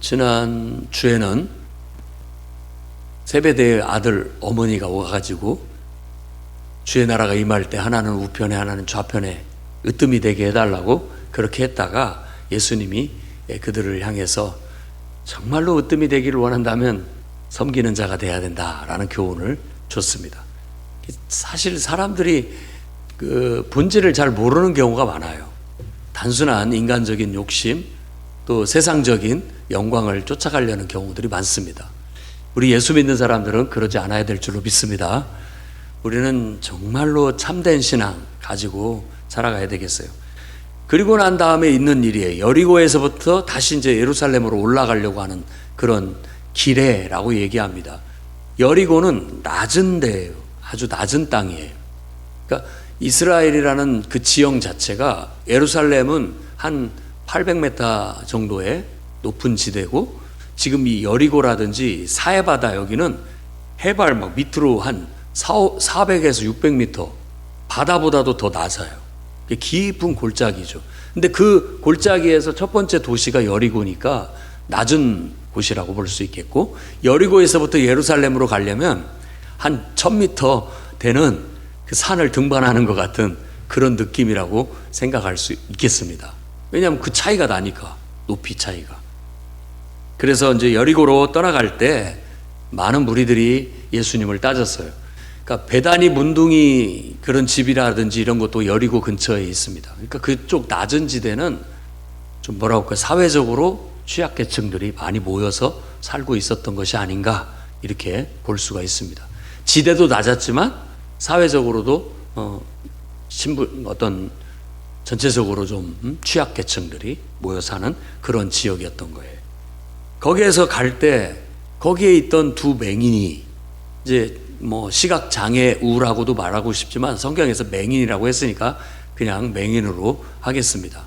지난 주에는 세베대의 아들 어머니가 와가지고 주의 나라가 임할 때 하나는 우편에 하나는 좌편에 으뜸이 되게 해달라고 그렇게 했다가 예수님이 그들을 향해서 정말로 으뜸이 되기를 원한다면 섬기는 자가 돼야 된다라는 교훈을 줬습니다. 사실 사람들이 그 본질을 잘 모르는 경우가 많아요. 단순한 인간적인 욕심 또 세상적인 영광을 쫓아가려는 경우들이 많습니다. 우리 예수 믿는 사람들은 그러지 않아야 될 줄로 믿습니다. 우리는 정말로 참된 신앙 가지고 살아가야 되겠어요. 그리고 난 다음에 있는 일이에요. 여리고에서부터 다시 이제 예루살렘으로 올라가려고 하는 그런 길에라고 얘기합니다. 여리고는 낮은 데예요. 아주 낮은 땅이에요. 그러니까 이스라엘이라는 그 지형 자체가 예루살렘은 한 800m 정도의 높은 지대고 지금 이 여리고라든지 사해바다 여기는 해발 막 밑으로 한 400에서 600m 바다보다도 더 낮아요. 깊은 골짜기죠. 근데 그 골짜기에서 첫 번째 도시가 여리고니까 낮은 곳이라고 볼 수 있겠고, 여리고에서부터 예루살렘으로 가려면 한 1000m 되는 그 산을 등반하는 것 같은 그런 느낌이라고 생각할 수 있겠습니다. 왜냐하면 그 차이가 나니까, 높이 차이가. 그래서 이제 여리고로 떠나갈 때 많은 무리들이 예수님을 따졌어요. 그러니까 베다니 문둥이 그런 집이라든지 이런 것도 여리고 근처에 있습니다. 그러니까 그쪽 낮은 지대는 좀 뭐라고 할까, 사회적으로 취약계층들이 많이 모여서 살고 있었던 것이 아닌가 이렇게 볼 수가 있습니다. 지대도 낮았지만 사회적으로도 어떤 전체적으로 좀 취약계층들이 모여 사는 그런 지역이었던 거예요. 거기에서 갈 때 거기에 있던 두 맹인이, 이제 뭐 시각장애 우라고도 말하고 싶지만 성경에서 맹인이라고 했으니까 그냥 맹인으로 하겠습니다.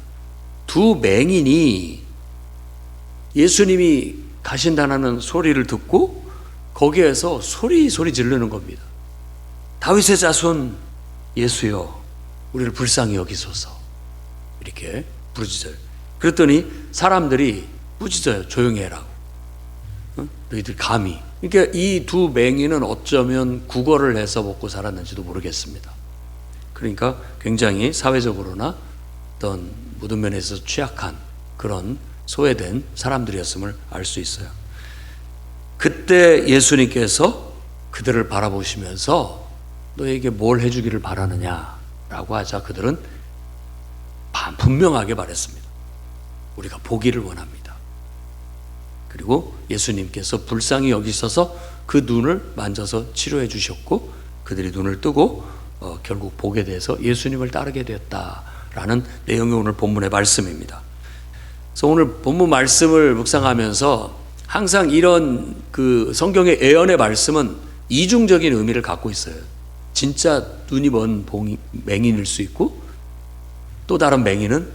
두 맹인이 예수님이 가신다는 소리를 듣고 거기에서 소리 지르는 겁니다. 다윗의 자손 예수여, 우리를 불쌍히 여기소서. 이렇게 부르짖어요. 그랬더니 사람들이 부짖어요. 조용히 해라고. 너희들 감히. 그러니까 이 두 맹인은 어쩌면 국어를 해서 먹고 살았는지도 모르겠습니다. 그러니까 굉장히 사회적으로나 어떤 모든 면에서 취약한 그런 소외된 사람들이었음을 알 수 있어요. 그때 예수님께서 그들을 바라보시면서 너에게 뭘 해주기를 바라느냐라고 하자 그들은 분명하게 말했습니다. 우리가 보기를 원합니다. 그리고 예수님께서 불쌍히 여기셔서 그 눈을 만져서 치료해 주셨고 그들이 눈을 뜨고 결국 보게 돼서 예수님을 따르게 되었다라는 내용이 오늘 본문의 말씀입니다. 그래서 오늘 본문 말씀을 묵상하면서 항상 이런 그 성경의 예언의 말씀은 이중적인 의미를 갖고 있어요. 진짜 눈이 먼 맹인일 수 있고 또 다른 맹인은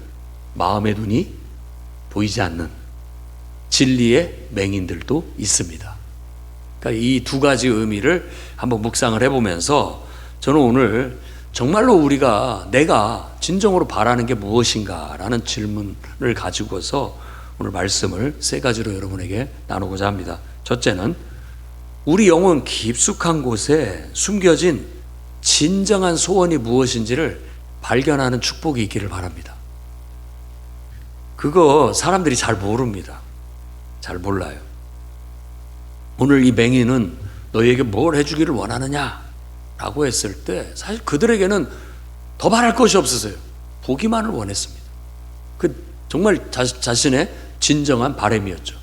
마음의 눈이 보이지 않는 진리의 맹인들도 있습니다. 그러니까 이 두 가지 의미를 한번 묵상을 해보면서 저는 오늘 정말로 내가 진정으로 바라는 게 무엇인가라는 질문을 가지고서 오늘 말씀을 세 가지로 여러분에게 나누고자 합니다. 첫째는 우리 영혼 깊숙한 곳에 숨겨진 진정한 소원이 무엇인지를 발견하는 축복이 있기를 바랍니다. 그거 사람들이 잘 모릅니다. 잘 몰라요. 오늘 이 맹인은 너희에게 뭘 해주기를 원하느냐 라고 했을 때 사실 그들에게는 더 바랄 것이 없었어요. 보기만을 원했습니다. 그 정말 자신의 진정한 바람이었죠.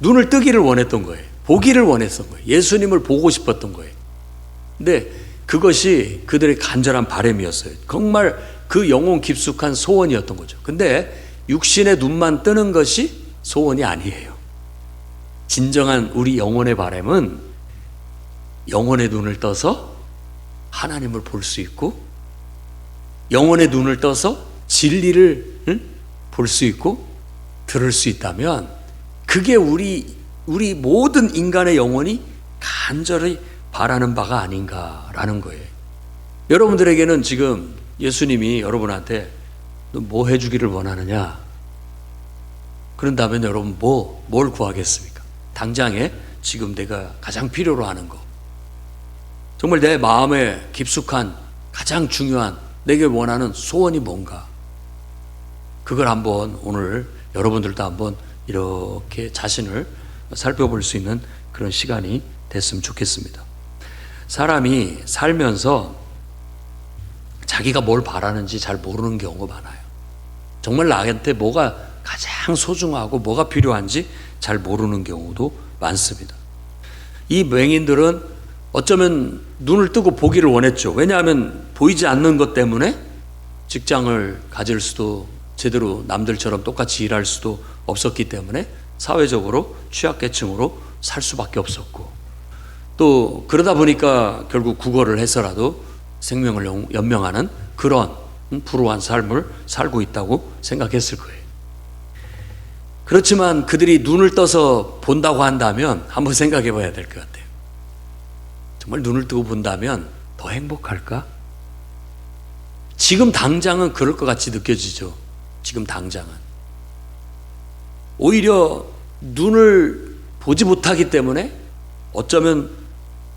눈을 뜨기를 원했던 거예요. 보기를 원했던 거예요. 예수님을 보고 싶었던 거예요. 근데 그것이 그들의 간절한 바람이었어요. 정말 그 영혼 깊숙한 소원이었던 거죠. 근데 육신의 눈만 뜨는 것이 소원이 아니에요. 진정한 우리 영혼의 바람은 영혼의 눈을 떠서 하나님을 볼 수 있고 영혼의 눈을 떠서 진리를 볼 수 있고 들을 수 있다면 그게 우리 모든 인간의 영혼이 간절히 바라는 바가 아닌가라는 거예요. 여러분들에게는 지금 예수님이 여러분한테 너 뭐 해주기를 원하느냐? 그런다면 여러분 뭘 구하겠습니까? 당장에 지금 내가 가장 필요로 하는 거, 정말 내 마음에 깊숙한 가장 중요한 내게 원하는 소원이 뭔가, 그걸 한번 오늘 여러분들도 한번 이렇게 자신을 살펴볼 수 있는 그런 시간이 됐으면 좋겠습니다. 사람이 살면서 자기가 뭘 바라는지 잘 모르는 경우가 많아요. 정말 나한테 뭐가 가장 소중하고 뭐가 필요한지 잘 모르는 경우도 많습니다. 이 맹인들은 어쩌면 눈을 뜨고 보기를 원했죠. 왜냐하면 보이지 않는 것 때문에 직장을 가질 수도, 제대로 남들처럼 똑같이 일할 수도 없었기 때문에 사회적으로 취약계층으로 살 수밖에 없었고, 또 그러다 보니까 결국 국어를 해서라도 생명을 연명하는 그런 불우한 삶을 살고 있다고 생각했을 거예요. 그렇지만 그들이 눈을 떠서 본다고 한다면 한번 생각해 봐야 될 것 같아요. 정말 눈을 뜨고 본다면 더 행복할까? 지금 당장은 그럴 것 같이 느껴지죠. 지금 당장은. 오히려 눈을 보지 못하기 때문에 어쩌면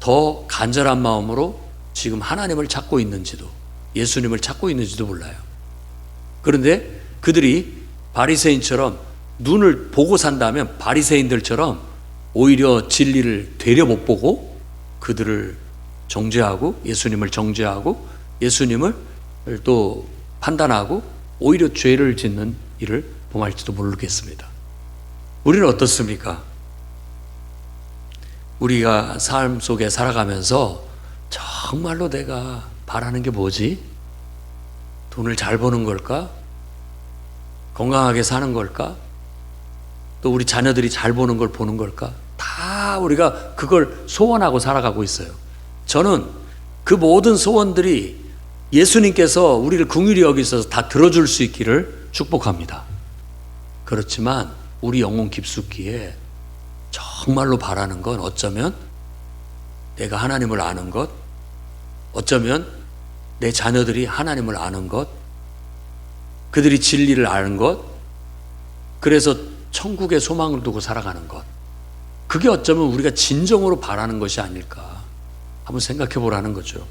더 간절한 마음으로 지금 하나님을 찾고 있는지도, 예수님을 찾고 있는지도 몰라요. 그런데 그들이 바리새인처럼 눈을 보고 산다면 바리새인들처럼 오히려 진리를 되려 못 보고 그들을 정죄하고 예수님을 정죄하고 예수님을 또 판단하고 오히려 죄를 짓는 일을 범할지도 모르겠습니다. 우리는 어떻습니까? 우리가 삶 속에 살아가면서 정말로 내가 바라는 게 뭐지? 돈을 잘 버는 걸까? 건강하게 사는 걸까? 또 우리 자녀들이 잘 보는 걸 보는 걸까? 다 우리가 그걸 소원하고 살아가고 있어요. 저는 그 모든 소원들이 예수님께서 우리를 긍휼히 여기셔서 다 들어줄 수 있기를 축복합니다. 그렇지만 우리 영혼 깊숙이에 정말로 바라는 건 어쩌면 내가 하나님을 아는 것, 어쩌면 내 자녀들이 하나님을 아는 것, 그들이 진리를 아는 것, 그래서 천국에 소망을 두고 살아가는 것, 그게 어쩌면 우리가 진정으로 바라는 것이 아닐까 한번 생각해 보라는 거죠.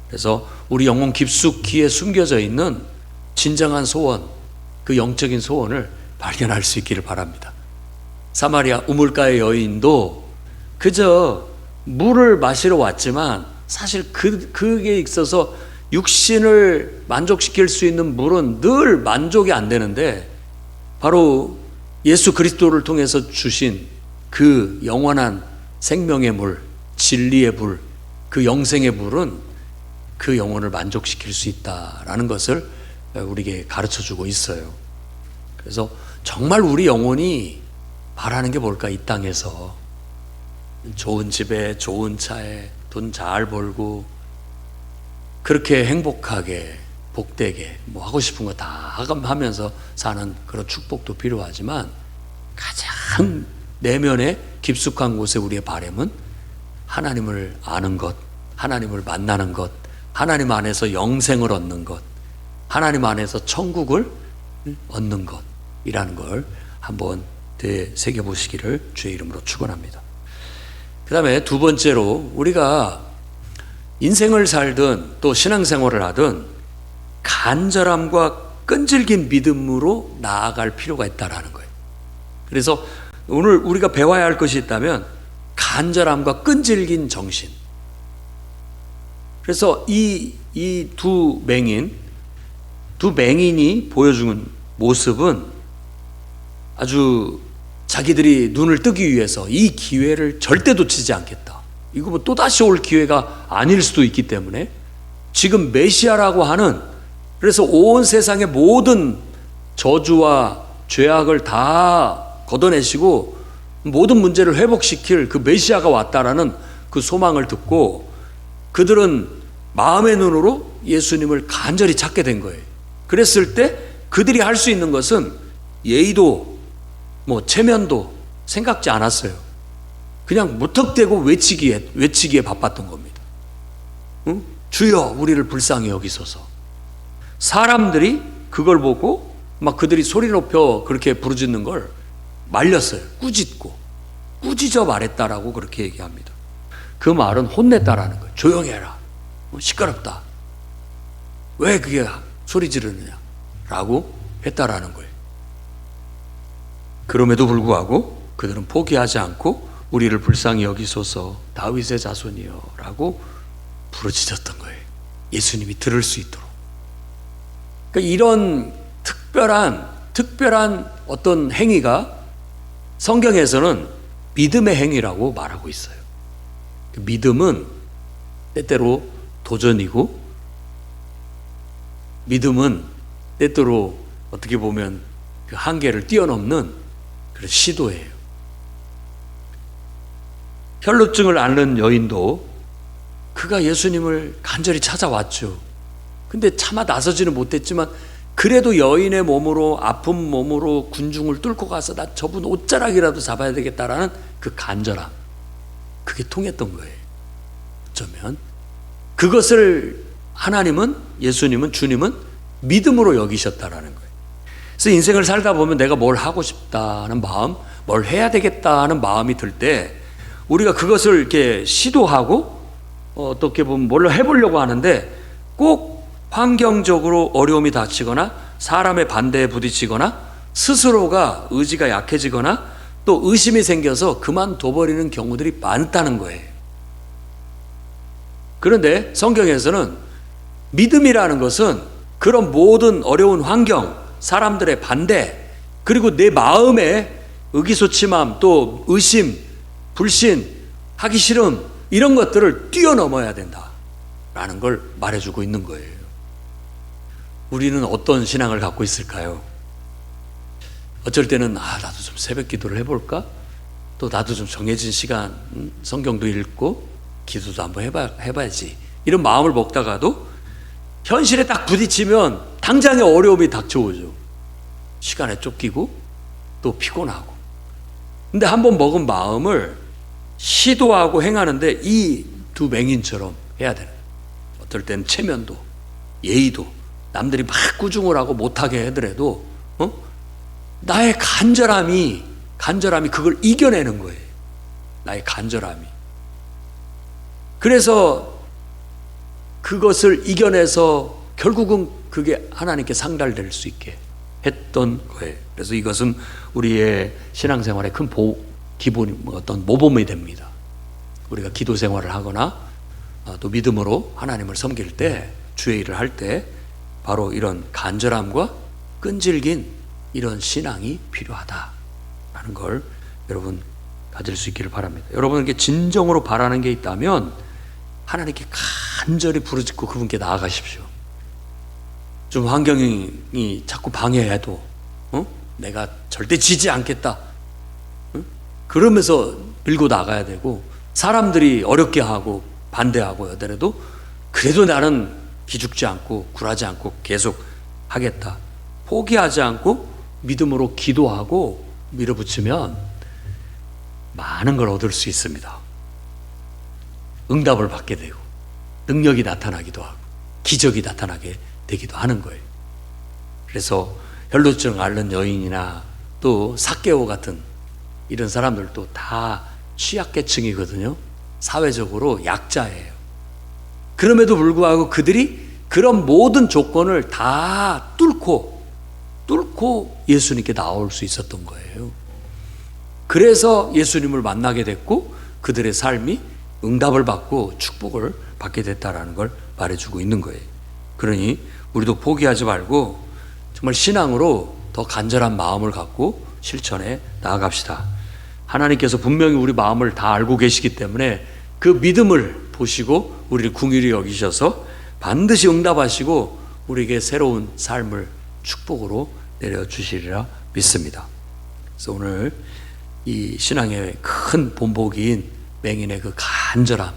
그래서 우리 영혼 깊숙이에 숨겨져 있는 진정한 소원, 그 영적인 소원을 발견할 수 있기를 바랍니다. 사마리아 우물가의 여인도 그저 물을 마시러 왔지만 사실 그게 있어서 육신을 만족시킬 수 있는 물은 늘 만족이 안 되는데, 바로 예수 그리스도를 통해서 주신 그 영원한 생명의 물, 진리의 물, 그 영생의 물은 그 영혼을 만족시킬 수 있다라는 것을 우리에게 가르쳐주고 있어요. 그래서 정말 우리 영혼이 바라는 게 뭘까? 이 땅에서 좋은 집에 좋은 차에 돈 잘 벌고 그렇게 행복하게 복되게 뭐 하고 싶은 거 다 하면서 사는 그런 축복도 필요하지만, 가장 내면의 깊숙한 곳에 우리의 바람은 하나님을 아는 것, 하나님을 만나는 것, 하나님 안에서 영생을 얻는 것, 하나님 안에서 천국을 얻는 것이라는 걸 한번 되새겨보시기를 주의 이름으로 축원합니다. 그 다음에 두 번째로, 우리가 인생을 살든 또 신앙생활을 하든 간절함과 끈질긴 믿음으로 나아갈 필요가 있다는 거예요. 그래서 오늘 우리가 배워야 할 것이 있다면 간절함과 끈질긴 정신. 그래서 이 두 맹인이 보여주는 모습은 아주 자기들이 눈을 뜨기 위해서 이 기회를 절대 놓치지 않겠다. 이거 뭐 또다시 올 기회가 아닐 수도 있기 때문에 지금 메시아라고 하는, 그래서 온 세상의 모든 저주와 죄악을 다 걷어내시고 모든 문제를 회복시킬 그 메시아가 왔다라는 그 소망을 듣고 그들은 마음의 눈으로 예수님을 간절히 찾게 된 거예요. 그랬을 때 그들이 할 수 있는 것은 예의도 뭐 체면도 생각지 않았어요. 그냥 무턱대고 외치기에 바빴던 겁니다. 응? 주여 우리를 불쌍히 여기소서. 사람들이 그걸 보고 막 그들이 소리 높여 그렇게 부르짖는 걸 말렸어요. 꾸짖어 말했다라고 그렇게 얘기합니다. 그 말은 혼냈다라는 거예요. 조용히 해라. 시끄럽다. 왜 그게 소리 지르느냐? 라고 했다라는 거예요. 그럼에도 불구하고 그들은 포기하지 않고 우리를 불쌍히 여기소서 다윗의 자손이여 라고 부르짖었던 거예요. 예수님이 들을 수 있도록. 그러니까 이런 특별한 어떤 행위가 성경에서는 믿음의 행위라고 말하고 있어요. 믿음은 때때로 도전이고, 믿음은 때때로 어떻게 보면 그 한계를 뛰어넘는 그런 시도예요. 혈루증을 앓는 여인도 그가 예수님을 간절히 찾아왔죠. 근데 차마 나서지는 못했지만 그래도 여인의 몸으로, 아픈 몸으로 군중을 뚫고 가서 나 저분 옷자락이라도 잡아야 되겠다라는 그 간절함, 그게 통했던 거예요. 어쩌면 그것을 하나님은, 예수님은, 주님은 믿음으로 여기셨다라는 거예요. 그래서 인생을 살다 보면 내가 뭘 하고 싶다는 마음, 뭘 해야 되겠다는 마음이 들 때 우리가 그것을 이렇게 시도하고 어떻게 보면 뭘 해보려고 하는데 꼭 환경적으로 어려움이 닥치거나 사람의 반대에 부딪히거나 스스로가 의지가 약해지거나 또 의심이 생겨서 그만둬버리는 경우들이 많다는 거예요. 그런데 성경에서는 믿음이라는 것은 그런 모든 어려운 환경, 사람들의 반대, 그리고 내 마음의 의기소침함, 또 의심, 불신, 하기 싫음, 이런 것들을 뛰어넘어야 된다라는 걸 말해주고 있는 거예요. 우리는 어떤 신앙을 갖고 있을까요? 어쩔 때는 나도 좀 새벽 기도를 해볼까? 또 나도 좀 정해진 시간 성경도 읽고 기도도 한번 해봐야지, 이런 마음을 먹다가도 현실에 딱 부딪히면 당장의 어려움이 닥쳐오죠. 시간에 쫓기고 또 피곤하고. 근데 한번 먹은 마음을 시도하고 행하는데 이 두 맹인처럼 해야 되는, 어떨 때는 체면도 예의도 남들이 막 꾸중을 하고 못하게 하더라도 나의 간절함이 그걸 이겨내는 거예요. 나의 간절함이. 그래서 그것을 이겨내서 결국은 그게 하나님께 상달될 수 있게 했던 거예요. 그래서 이것은 우리의 신앙생활의 큰 기본, 어떤 모범이 됩니다. 우리가 기도 생활을 하거나 또 믿음으로 하나님을 섬길 때, 주의 일을 할 때 바로 이런 간절함과 끈질긴 이런 신앙이 필요하다라는 걸 여러분 가질 수 있기를 바랍니다. 여러분에게 진정으로 바라는 게 있다면 하나님께 간절히 부르짖고 그분께 나아가십시오. 좀 환경이 자꾸 방해해도 내가 절대 지지 않겠다, 그러면서 밀고 나가야 되고, 사람들이 어렵게 하고 반대하고 하더라도 그래도 나는 기죽지 않고 굴하지 않고 계속 하겠다, 포기하지 않고 믿음으로 기도하고 밀어붙이면 많은 걸 얻을 수 있습니다. 응답을 받게 되고 능력이 나타나기도 하고 기적이 나타나게 되기도 하는 거예요. 그래서 혈루증 앓는 여인이나 또 삭개오 같은 이런 사람들도 다 취약계층이거든요. 사회적으로 약자예요. 그럼에도 불구하고 그들이 그런 모든 조건을 다 뚫고 예수님께 나올 수 있었던 거예요. 그래서 예수님을 만나게 됐고 그들의 삶이 응답을 받고 축복을 받게 됐다라는 걸 말해주고 있는 거예요. 그러니 우리도 포기하지 말고 정말 신앙으로 더 간절한 마음을 갖고 실천해 나아갑시다. 하나님께서 분명히 우리 마음을 다 알고 계시기 때문에 그 믿음을 보시고 우리를 긍휼히 여기셔서 반드시 응답하시고 우리에게 새로운 삶을 축복으로 내려주시리라 믿습니다. 그래서 오늘 이 신앙의 큰 본보기인 맹인의 그 간절함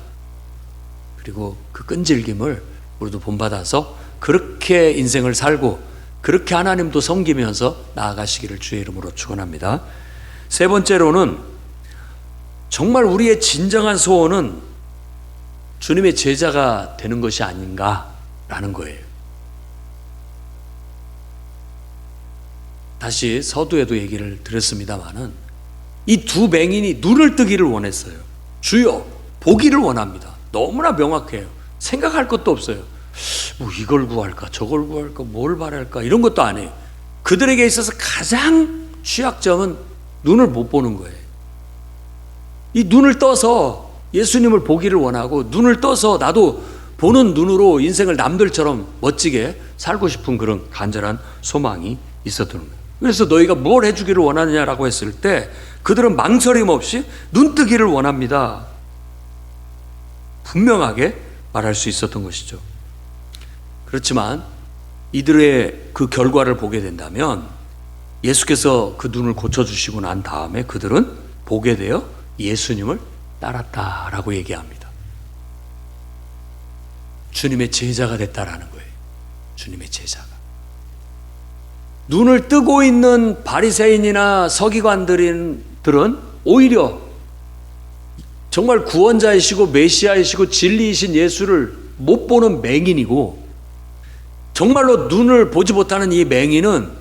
그리고 그 끈질김을 우리도 본받아서 그렇게 인생을 살고 그렇게 하나님도 섬기면서 나아가시기를 주의 이름으로 축원합니다. 세 번째로는 정말 우리의 진정한 소원은 주님의 제자가 되는 것이 아닌가라는 거예요. 다시 서두에도 얘기를 드렸습니다마는 이 두 맹인이 눈을 뜨기를 원했어요. 주여, 보기를 원합니다. 너무나 명확해요. 생각할 것도 없어요. 뭐 이걸 구할까, 저걸 구할까, 뭘 바랄까, 이런 것도 안 해요. 그들에게 있어서 가장 취약점은 눈을 못 보는 거예요. 이 눈을 떠서 예수님을 보기를 원하고, 눈을 떠서 나도 보는 눈으로 인생을 남들처럼 멋지게 살고 싶은 그런 간절한 소망이 있었던 거예요. 그래서 너희가 뭘 해주기를 원하느냐라고 했을 때 그들은 망설임 없이 눈뜨기를 원합니다. 분명하게 말할 수 있었던 것이죠. 그렇지만 이들의 그 결과를 보게 된다면 예수께서 그 눈을 고쳐주시고 난 다음에 그들은 보게 되어 예수님을 따랐다라고 얘기합니다. 주님의 제자가 됐다라는 거예요. 주님의 제자가. 눈을 뜨고 있는 바리새인이나 서기관들은 오히려 정말 구원자이시고 메시아이시고 진리이신 예수를 못 보는 맹인이고, 정말로 눈을 보지 못하는 이 맹인은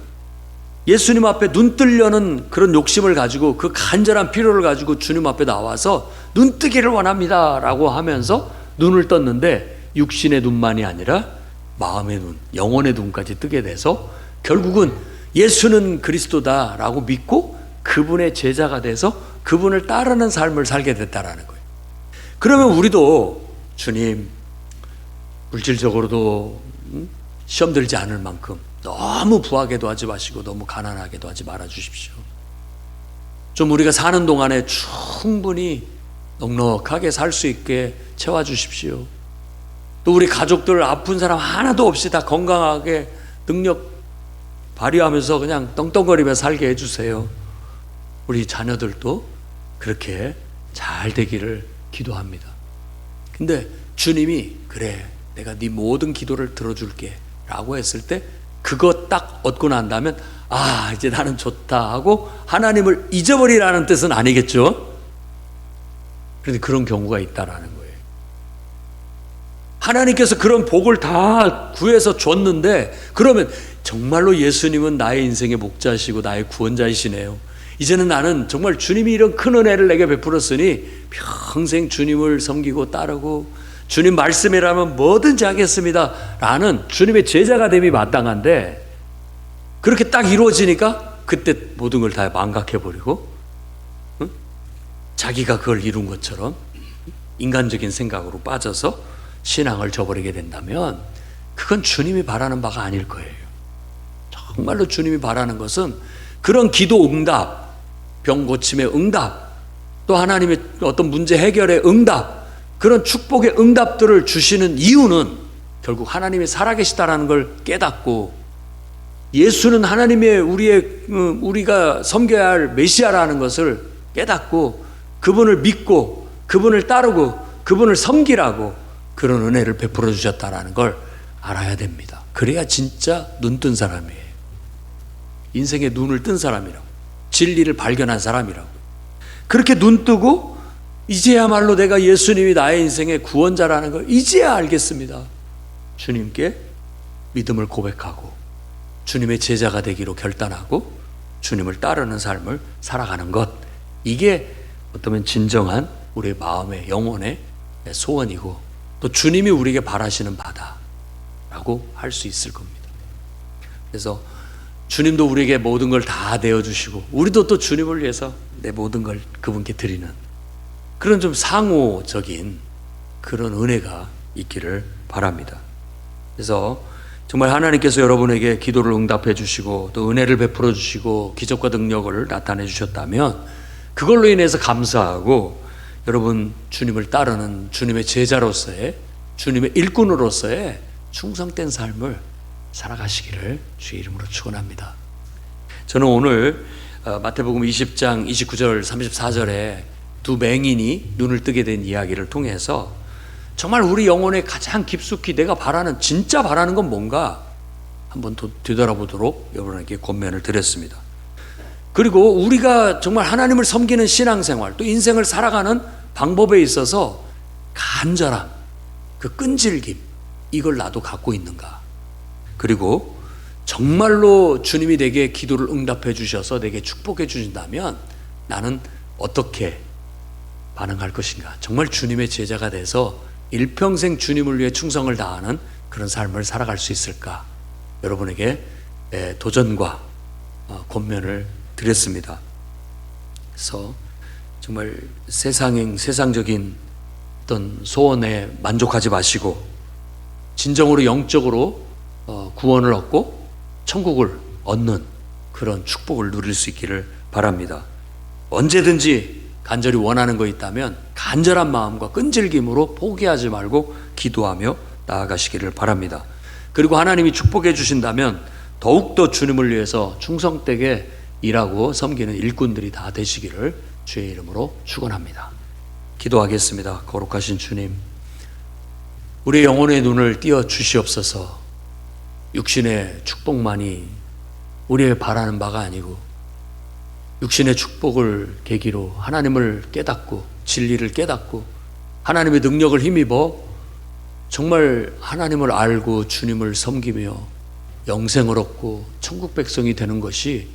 예수님 앞에 눈 뜨려는 그런 욕심을 가지고, 그 간절한 필요를 가지고 주님 앞에 나와서 눈 뜨기를 원합니다 라고 하면서 눈을 떴는데, 육신의 눈만이 아니라 마음의 눈, 영혼의 눈까지 뜨게 돼서 결국은 예수는 그리스도다라고 믿고 그분의 제자가 돼서 그분을 따르는 삶을 살게 됐다라는 거예요. 그러면 우리도 주님, 물질적으로도 시험 들지 않을 만큼 너무 부하게도 하지 마시고 너무 가난하게도 하지 말아 주십시오. 좀 우리가 사는 동안에 충분히 넉넉하게 살 수 있게 채워 주십시오. 또 우리 가족들 아픈 사람 하나도 없이 다 건강하게 능력 발휘하면서 그냥 떵떵거리며 살게 해주세요. 우리 자녀들도 그렇게 잘 되기를 기도합니다. 근데 주님이 그래, 내가 네 모든 기도를 들어줄게 라고 했을 때 그거 딱 얻고 난다면 아, 이제 나는 좋다 하고 하나님을 잊어버리라는 뜻은 아니겠죠? 그런데 그런 경우가 있다라는 거예요. 하나님께서 그런 복을 다 구해서 줬는데, 그러면 정말로 예수님은 나의 인생의 목자시고 나의 구원자이시네요. 이제는 나는 정말 주님이 이런 큰 은혜를 내게 베풀었으니 평생 주님을 섬기고 따르고 주님 말씀이라면 뭐든지 하겠습니다 라는 주님의 제자가 됨이 마땅한데, 그렇게 딱 이루어지니까 그때 모든 걸 다 망각해버리고 자기가 그걸 이룬 것처럼 인간적인 생각으로 빠져서 신앙을 저버리게 된다면 그건 주님이 바라는 바가 아닐 거예요. 정말로 주님이 바라는 것은 그런 기도 응답, 병 고침의 응답, 또 하나님의 어떤 문제 해결의 응답, 그런 축복의 응답들을 주시는 이유는 결국 하나님이 살아계시다라는 걸 깨닫고, 예수는 하나님의 우리가 섬겨야 할 메시아라는 것을 깨닫고 그분을 믿고 그분을 따르고 그분을 섬기라고 그런 은혜를 베풀어 주셨다라는 걸 알아야 됩니다. 그래야 진짜 눈 뜬 사람이에요. 인생의 눈을 뜬 사람이라고, 진리를 발견한 사람이라고. 그렇게 눈 뜨고 이제야말로 내가 예수님이 나의 인생의 구원자라는 걸 이제야 알겠습니다. 주님께 믿음을 고백하고 주님의 제자가 되기로 결단하고 주님을 따르는 삶을 살아가는 것, 이게 어쩌면 진정한 우리의 마음의 영혼의 소원이고 또 주님이 우리에게 바라시는 바다라고 할 수 있을 겁니다. 그래서 주님도 우리에게 모든 걸 다 내어주시고 우리도 또 주님을 위해서 내 모든 걸 그분께 드리는 그런 좀 상호적인 그런 은혜가 있기를 바랍니다. 그래서 정말 하나님께서 여러분에게 기도를 응답해 주시고 또 은혜를 베풀어 주시고 기적과 능력을 나타내 주셨다면 그걸로 인해서 감사하고 여러분 주님을 따르는 주님의 제자로서의, 주님의 일꾼으로서의 충성된 삶을 살아가시기를 주의 이름으로 축원합니다. 저는 오늘 마태복음 20장 29절 34절에 두 맹인이 눈을 뜨게 된 이야기를 통해서 정말 우리 영혼에 가장 깊숙이 내가 바라는, 진짜 바라는 건 뭔가 한번 되돌아보도록 여러분에게 권면을 드렸습니다. 그리고 우리가 정말 하나님을 섬기는 신앙생활, 또 인생을 살아가는 방법에 있어서 간절함, 그 끈질김, 이걸 나도 갖고 있는가. 그리고 정말로 주님이 내게 기도를 응답해 주셔서 내게 축복해 주신다면 나는 어떻게 반응할 것인가? 정말 주님의 제자가 돼서 일평생 주님을 위해 충성을 다하는 그런 삶을 살아갈 수 있을까? 여러분에게 도전과 권면을 드렸습니다. 그래서 정말 세상적인 어떤 소원에 만족하지 마시고 진정으로 영적으로 구원을 얻고 천국을 얻는 그런 축복을 누릴 수 있기를 바랍니다. 언제든지 간절히 원하는 거 있다면 간절한 마음과 끈질김으로 포기하지 말고 기도하며 나아가시기를 바랍니다. 그리고 하나님이 축복해 주신다면 더욱더 주님을 위해서 충성되게 일하고 섬기는 일꾼들이 다 되시기를 주의 이름으로 축원합니다. 기도하겠습니다. 거룩하신 주님, 우리의 영혼의 눈을 띄어 주시옵소서. 육신의 축복만이 우리의 바라는 바가 아니고 육신의 축복을 계기로 하나님을 깨닫고 진리를 깨닫고 하나님의 능력을 힘입어 정말 하나님을 알고 주님을 섬기며 영생을 얻고 천국 백성이 되는 것이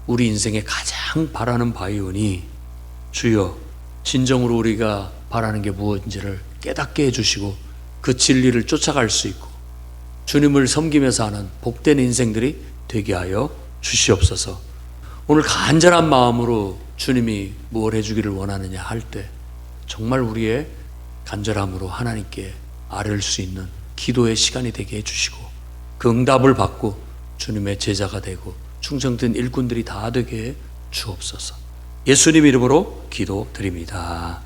우리 인생의 가장 바라는 바이오니 주여, 진정으로 우리가 바라는 게 무엇인지를 깨닫게 해주시고 그 진리를 쫓아갈 수 있고 주님을 섬기면서 하는 복된 인생들이 되게 하여 주시옵소서. 오늘 간절한 마음으로 주님이 무엇 해주기를 원하느냐 할 때 정말 우리의 간절함으로 하나님께 아뢰을 수 있는 기도의 시간이 되게 해주시고 그 응답을 받고 주님의 제자가 되고 충성된 일꾼들이 다 되게 해 주옵소서. 예수님 이름으로 기도드립니다.